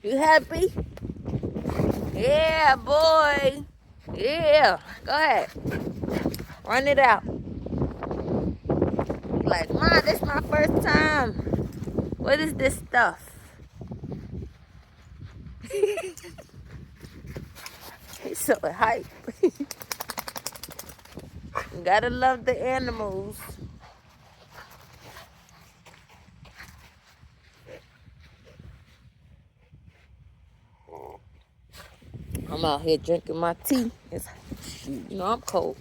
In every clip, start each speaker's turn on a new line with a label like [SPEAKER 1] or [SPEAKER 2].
[SPEAKER 1] You happy? Yeah, boy. Yeah. Go ahead. Run it out. Like, Ma, this is my first time. What is this stuff? He's so hype. Gotta love the animals. I'm out here drinking my tea. Shoot, you know I'm cold.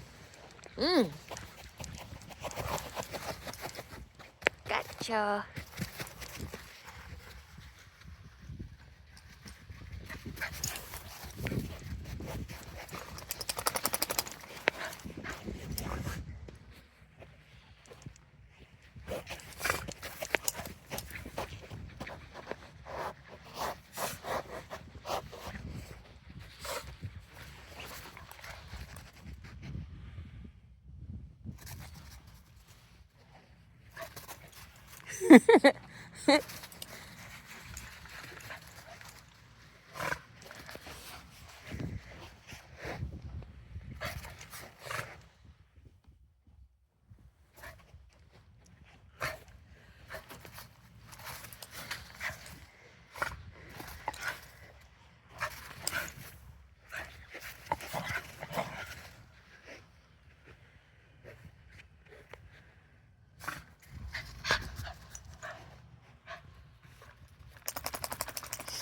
[SPEAKER 1] Gotcha.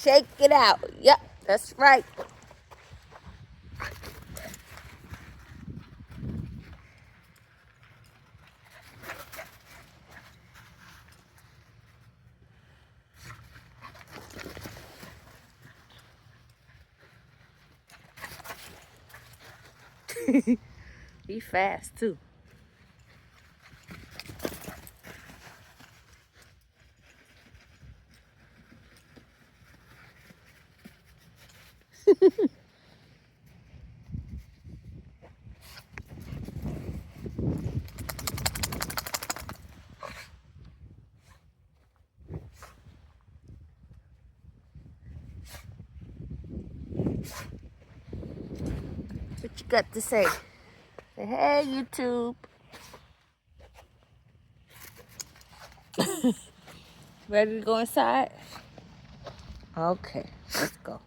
[SPEAKER 1] Shake it out. Yep, that's right. Be fast too. What you got to say? Say, hey, YouTube. Ready to go inside? Okay, let's go.